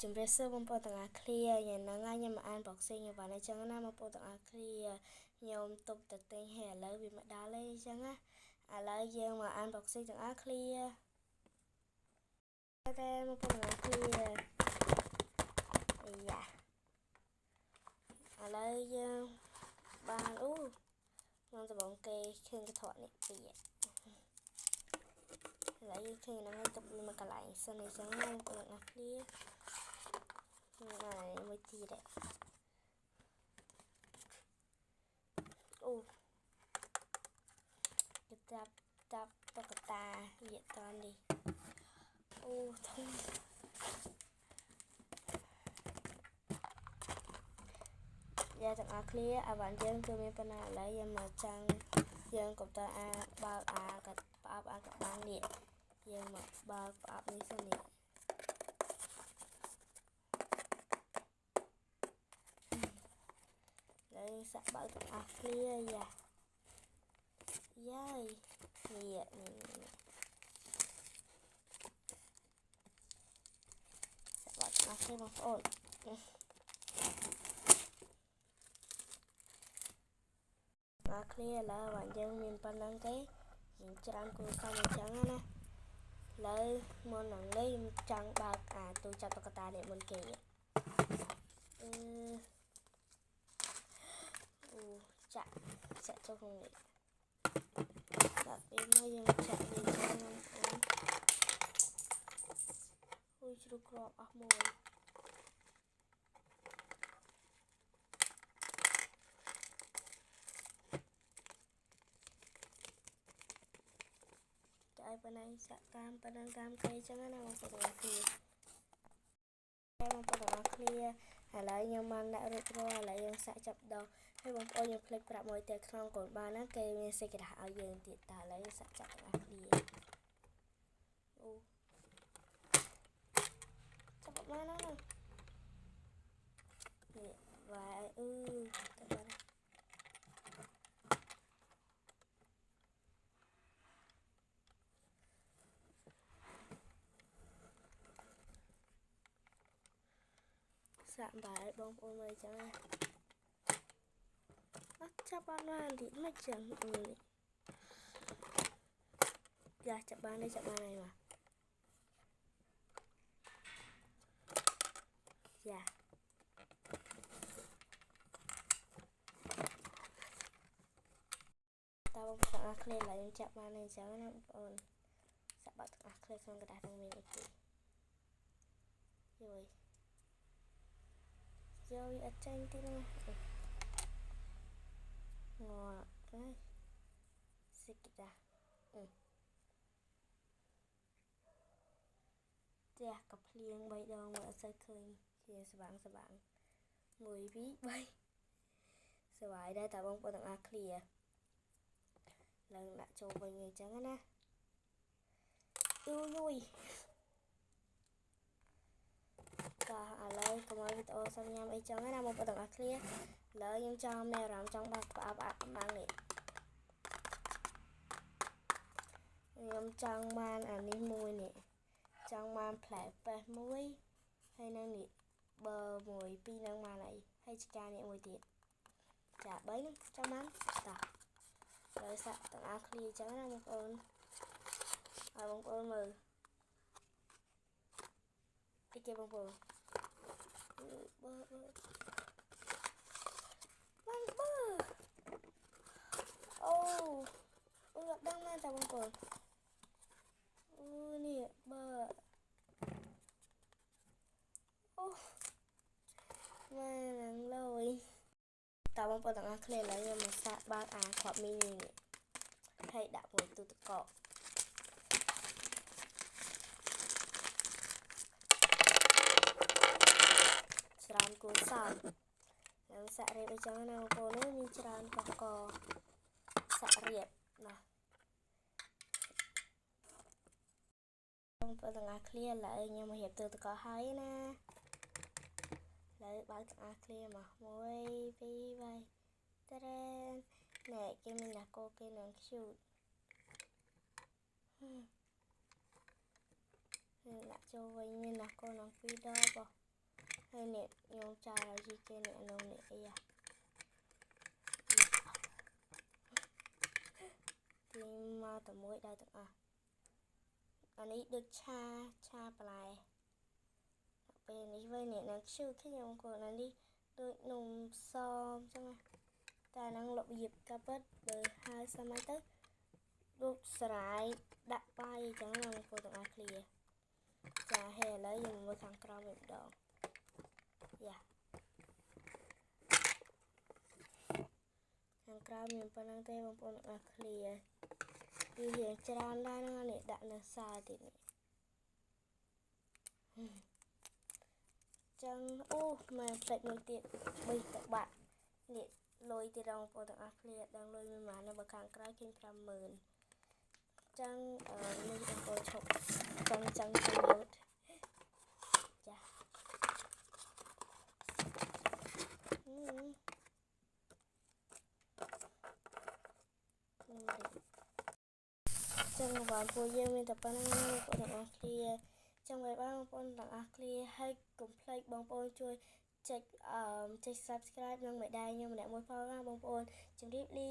ជំរាបសួរបងប្អូនទាំងអស់គ្នាយ៉ាងហ្នឹងហើយខ្ញុំមកអាន boxing ខ្ញុំបានអញ្ចឹងណាបងប្អូនទាំងអស់គ្នាខ្ញុំទុកទៅទិញហើយឥឡូវវាមកដល់ហើយអញ្ចឹងណាឥឡូវយើងមកអាន boxing ទាំងអស់គ្នាតែបងប្អូនទាំងអស់គ្នាអាយ៉ាឥឡូវយើងបានខ្ញុំដំបងគេឃើញកថតនេះពីឥឡូវយើងឃើញហ្នឹងទុកវាមកកន្លែងសិនអញ្ចឹងណាបងប្អូនទាំងអស់គ្នាមួយទៀតគេចាប់តុក្កតាវាតនេះធំយ៉ាទាំងអស់គ្នាអាវ៉ាន់យើងគឺមានប៉ុណ្ណាឥឡូវយើងមកចាំងយើងកុំតើបើកកាត់ផ្អាប់កាត់បាននេះយើងមកបើកផ្អាប់នេះសិននេះសាក់បើកទាំងអស់គ្នាយ៉ាយាយនេះសាក់បើកទាំងអស់គ្នាបងប្អូនអ្នកគ្នាឥឡូវបងយើងមានប៉ុណ្ណឹងទេយើងច្រើនគូសាច់អញ្ចឹងណាឥឡូវមុននឹងនេះខ្ញុំចង់បើកទូចាប់តុក្កតានេះមុនគេចាក់ចូលក្នុងនេះដាក់ពេលមកយើងចាក់វាចូលបងប្អូនជ្រូកក្របអស់មួយតែប៉ុណ្ណឹងសាក់តាមប៉ុណ្ណឹងតាមគេអញ្ចឹងណាបងប្អូនទាំងអស់គ្នាបងប្អូនទាំងអស់គ្នាឥឡូវខ្ញុំបានដាក់រួចរាល់ឥឡូវយើងសាក់ចាប់ដងហើយបងប្អូនយើងភ្លេចប្រាប់មួយទៀតក្នុងកូនបានណាគេមានសេចក្ដីឲ្យយើងទៀតតើឥឡូវសាក់ចាប់ទាំងអស់គ្នាចាប់បានណានេះវាទៅបានសាក់បាយបងប្អូនមើលចឹងអត់ចាប់បានទីមិនចឹងយ៉ាចាប់បានហើយមកយ៉ាតើបងប្អូនទាំងអស់គ្នាឡើយខ្ញុំចាប់បានហើយអញ្ចឹងណាបងប្អូនសាក់បាក់ទាំងអស់គ្នាក្នុងกระดาษទាំងមានអីគេយកអត់ចាញ់ទីនោះងាប់ហើយសេចក្ដីផ្ទះកាភ្លៀង3ដងមើលអត់សូវឃើញជាស្វាង1 2 3សบายដែរតើបងប្អូនទាំងអស់គ្នាឡើងដាក់ចូលវិញអញ្ចឹងណាយុយក៏ឥឡូវកុំឲ្យវីដេអូសុំញ៉ាំអីចឹងណាបងប្អូនទាំងអស់គ្នាឥឡូវខ្ញុំចង់មានអារម្មណ៍ចង់បើកផ្អាប់បាននេះខ្ញុំចង់បានអានេះមួយនេះចង់បានផ្លែប៉េះមួយហើយនឹងនេះបើ1 2នឹងបានអីហើយឆ្កានេះមួយទៀតចា3នឹងចាំបានតោះហើយសាក់ទាំងអស់គ្នាចឹងណាបងប្អូនឲ្យបងប្អូនមើលអីគេបងប្អូនបើអត់ដឹងមែនតើបងប្អូននេះបើម៉ែនឹងលយតើបងប្អូនទាំងអស់គ្នាឥឡូវខ្ញុំមកសាកបើកគ្រាប់មីនីនេះហើយដាក់មួយទូទឹកកកច្រើនគូសោនឹងសាក់រៀបអីចឹងណាបងប្អូននេះមានច្រើនកកសាក់រៀបណាបងប្អូនទាំងអស់គ្នាឥឡូវខ្ញុំមករៀបទូទឹកកកហើយណាឥឡូវបើកទាំងអស់គ្នាមក1 2 3ត្រេនណែគេមានណាកូគេនឹងខ្ជូតដាក់ចូលវិញមានណាកូននឹង2ដប ហើយនេះខ្ញុំចាយឲ្យគេអ្នកនងនេះអីទីមកតែមួយដែរទាំងអស់អានេះដូចឆាបន្លែពេលនេះវិញអ្នកនឹងឈឺខ្ញុំគាត់អានេះដូចនំសមចឹងតែនឹងរបៀបកាពិតបើហើយសម័យទៅដូចស្រាយដាក់បាយអញ្ចឹងបងប្អូនទាំងអស់គ្នាចាហើយឥឡូវយើងមើលខាងក្រោមវិញម្ដងយ៉ាខាងក្រោមមានប៉ុណ្ណឹងទេបងប្អូនទាំងអស់គ្នាវារៀងច្រើនដែរហ្នឹងនេះដាក់នៅសាទៀតនេះចឹងអូមកផ្លេចមួយទៀតប៊ីតបាក់នេះលុយទៀតបងប្អូនទាំងអស់គ្នាដឹងលុយមិនបានបើខាងក្រៅគេ 50000 ចឹងនេះបងប្អូនឈប់ចឹងយកចាចឹងបងប្អូនយើងមានតែប៉ុណ្្នឹងបងប្អូនទាំងអស់គ្នាចឹងបាយបងប្អូនទាំងអស់គ្នាហើយកុំភ្លេចបងប្អូនជួយចុច subscribe និងម្ដាយខ្ញុំម្នាក់មួយផងណាបងប្អូនជម្រាបលា